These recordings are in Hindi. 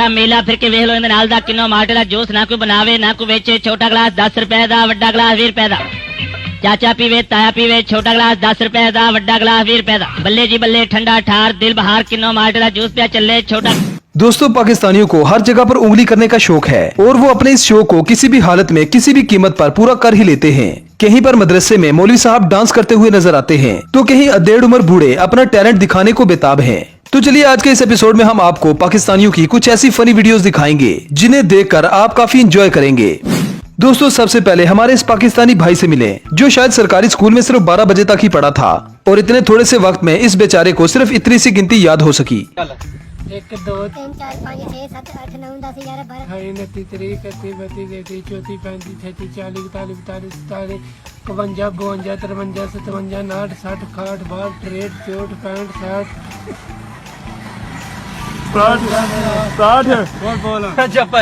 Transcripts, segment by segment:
सारा मेला फिर के वेख लो इहदे नाल दा किन्नो माल्टे दा जूस ना कोई बनावे ना कोई बेचे। छोटा गिलास 10 रुपए दा, वड्डा गिलास 20 रुपए दा। चाचा पीवे ताया पीवे, छोटा गिलास 10 रुपए दा, वड्डा गिलास 20 रुपए दा। बल्ले जी बल्ले ठंडा ठार दिल बहार किन्नो माल्टे दा जूस पिया चले। छोटा दोस्तों, पाकिस्तानियों को हर जगह पर उंगली करने का शौक है और वो अपने इस शौक को किसी भी हालत में किसी भी कीमत पर पूरा कर ही लेते हैं। कहीं पर मदरसे में मौलवी साहब डांस करते हुए नजर आते हैं तो कहीं अधेड़ उम्र बूढ़े अपना टैलेंट दिखाने को बेताब हैं। तो चलिए आज के इस एपिसोड में हम आपको पाकिस्तानियों की कुछ ऐसी फनी वीडियोस दिखाएंगे जिन्हें देखकर आप काफी इंजॉय करेंगे। दोस्तों, सबसे पहले हमारे इस पाकिस्तानी भाई से मिले जो शायद सरकारी स्कूल में सिर्फ 12 बजे तक ही पढ़ा था और इतने थोड़े से वक्त में इस बेचारे को सिर्फ इतनी सी गिनती याद हो सकी। 1 2 3 4 5 6 7 8 9 10 11 12 29 30 31 32 33 34 35 36 40 41 42 43 52 53 54 57 58 60 61 62 63 64 65 60 बोल चुप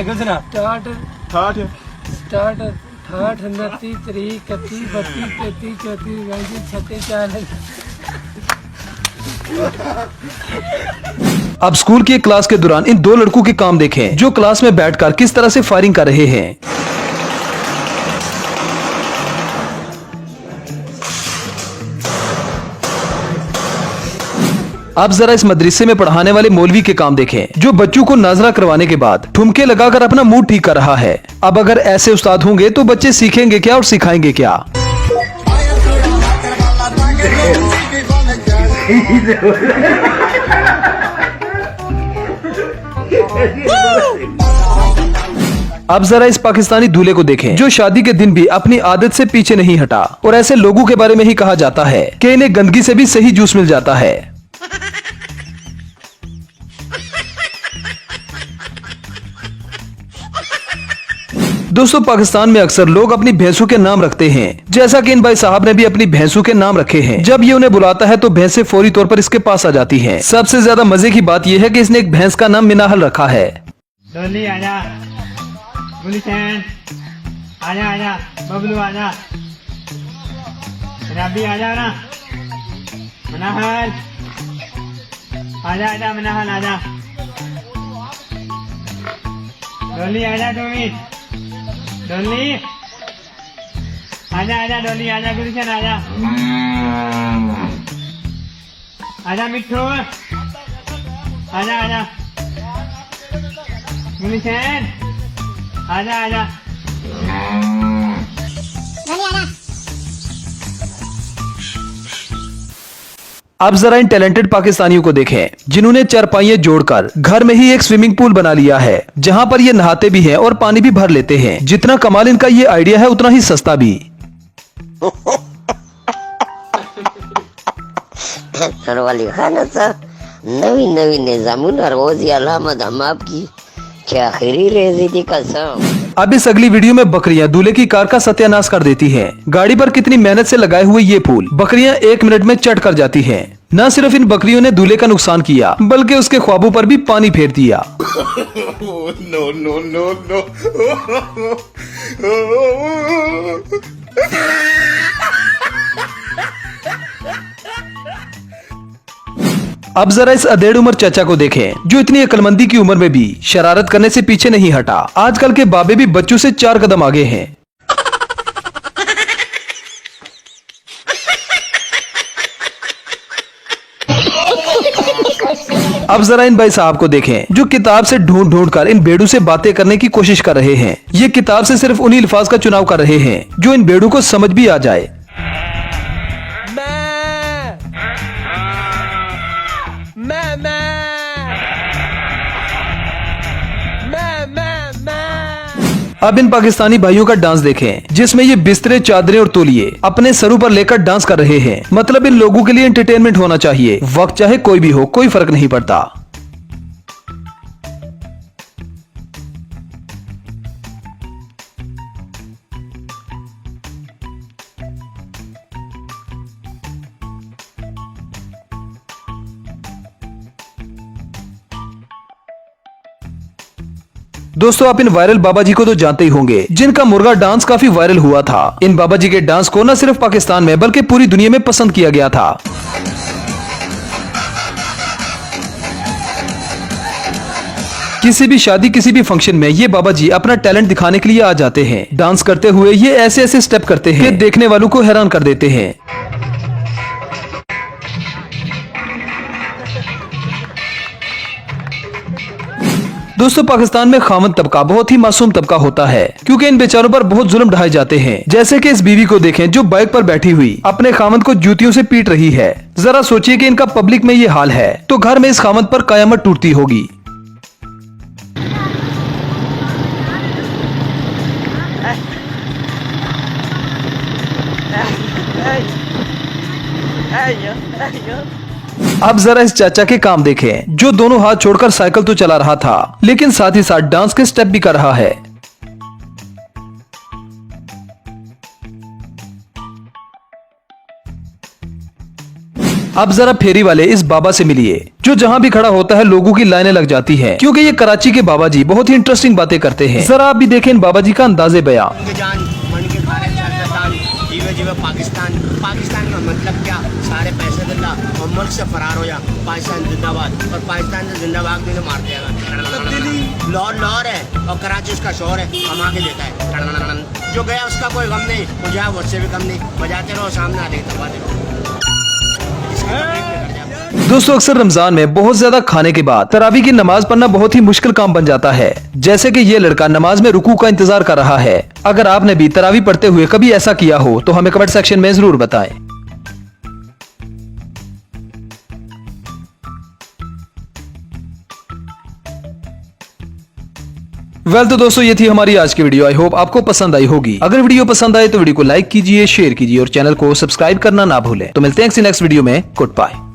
कुछ ना स्टार्ट 60 स्टार्ट 68 29 30 31 32 33 34 35 अब स्कूल की एक क्लास के दौरान इन दो लड़कों के काम देखें जो क्लास में बैठकर किस तरह से फायरिंग कर रहे हैं। अब जरा इस मदरसे में पढ़ाने वाले मौलवी के काम देखें जो बच्चों को नाजरा करवाने के बाद ठुमके लगाकर अपना मूड ठीक कर रहा है। अब अगर ऐसे उस्ताद होंगे तो बच्चे सीखेंगे क्या और सिखाएंगे क्या। अब जरा इस पाकिस्तानी दूल्हे को देखें जो शादी के दिन भी अपनी आदत से पीछे नहीं हटा और ऐसे लोगों के बारे में ही कहा जाता है कि इन्हें गंदगी से भी सही जूस मिल जाता है। दोस्तों, पाकिस्तान में अक्सर लोग अपनी भैंसों के नाम रखते हैं जैसा कि इन भाई साहब ने भी अपनी भैंसों के नाम रखे हैं। जब ये उन्हें बुलाता है तो भैंसें फौरी तौर पर इसके पास आ जाती हैं। सबसे ज्यादा मजे की बात यह है कि इसने एक भैंस का नाम मिनाहल रखा है। डोली आजा, गुलिशन आजा आजा, बबलू आजा, रबी आजा ना, मनाहल आजा आजा, मनाहल आजा, डोली आजा, डोली आजा आजा, डोली आजा, गुलिशन आजा, आजा मिट्ठू आजा आजा, गुलिशन आजा आजा, अब जरा इन टैलेंटेड पाकिस्तानियों को देखें जिन्होंने चारपाइयां जोड़कर घर में ही एक स्विमिंग पूल बना लिया है जहां पर ये नहाते भी हैं और पानी भी भर लेते हैं। जितना कमाल इनका ये आइडिया है उतना ही सस्ता भी। वाली खाना सा नवी नवी निजामुन रोजी अलामत हम आपकी क्या खरी रेजी की कसम। अब इस अगली वीडियो में बकरियां दूल्हे की कार का सत्यानाश कर देती हैं। गाड़ी पर कितनी मेहनत से लगाए हुए ये फूल बकरियां 1 मिनट में चढ़ कर जाती हैं। न सिर्फ इन बकरियों ने दूल्हे का नुकसान किया बल्कि उसके ख्वाबों पर भी पानी फेर दिया। नो नो नो नो अब जरा इस अधेड़ उम्र चाचा को देखें जो इतनी अक्लमंदी की उम्र में भी शरारत करने से पीछे नहीं हटा। आजकल के बाबे भी बच्चों से 4 कदम आगे हैं। अब जरा इन भाई साहब को देखें जो किताब से ढूंढ ढूंढ कर इन बेड़ों से बातें करने की कोशिश कर रहे हैं। ये किताब से सिर्फ उन्हीं अल्फाज का चुनाव कर रहे हैं जो इन बेड़ों को समझ भी आ जाए। अब इन पाकिस्तानी भाइयों का डांस देखें जिसमें ये बिस्तरे चादरें और तौलिए अपने सरों पर लेकर डांस कर रहे हैं। मतलब इन लोगों के लिए एंटरटेनमेंट होना चाहिए, वक्त चाहे कोई भी हो, कोई फर्क नहीं पड़ता। दोस्तों, आप इन वायरल बाबा जी को तो जानते ही होंगे जिनका मुर्गा डांस काफी वायरल हुआ था। इन बाबा जी के डांस को न सिर्फ पाकिस्तान में बल्कि पूरी दुनिया में पसंद किया गया था। किसी भी शादी किसी भी फंक्शन में ये बाबा जी अपना टैलेंट दिखाने के लिए आ जाते हैं। डांस करते हुए ये ऐसे ऐसे स्टेप करते हैं कि देखने वालों को हैरान कर देते हैं। दोस्तों पाकिस्तान में खावंद तबका बहुत ही मासूम तबका होता है, क्योंकि इन बेचारों पर बहुत जुल्म ढाए जाते हैं। जैसे कि इस बीवी को देखें जो बाइक पर बैठी हुई अपने खावंद को जूतियों से पीट रही है। जरा सोचिए कि इनका पब्लिक में ये हाल है तो घर में इस खावंद पर कयामत टूटती होगी। अब जरा इस चाचा के काम देखें, जो दोनों हाथ छोड़कर साइकिल तो चला रहा था लेकिन साथ ही साथ डांस के स्टेप भी कर रहा है। अब जरा फेरी वाले इस बाबा से मिलिए, जो जहाँ भी खड़ा होता है लोगों की लाइनें लग जाती हैं, क्योंकि ये कराची के बाबा जी बहुत ही इंटरेस्टिंग बातें करते हैं। जरा आप भी देखें इन बाबा जी का अंदाजे बयां। जीवे पाकिस्तान का मतलब क्या, सारे पैसे दिल्ला और मुल्क से फरार हो जा। पाकिस्तान जिंदाबाद, और पाकिस्तान से जिंदाबाद भी मार देगा। लाहौर है और कराची उसका शोर है, कमा के लेता है। जो गया उसका कोई गम नहीं, मुझे उससे भी कम नहीं। बजाते रहो, सामने आते रहो। दोस्तों अक्सर रमजान में बहुत ज्यादा खाने के बाद तरावी की नमाज पढ़ना बहुत ही मुश्किल काम बन जाता है। जैसे कि ये लड़का नमाज में रुकू का इंतजार कर रहा है। अगर आपने भी तरावी पढ़ते हुए कभी ऐसा किया हो तो हमें कमेंट सेक्शन में जरूर बताएं। तो दोस्तों ये थी हमारी आज की वीडियो। आई होप आपको पसंद आई होगी। अगर वीडियो पसंद आए तो वीडियो को लाइक कीजिए, शेयर कीजिए और चैनल को सब्सक्राइब करना ना भूलें। तो मिलते हैं नेक्स्ट वीडियो में। Good bye.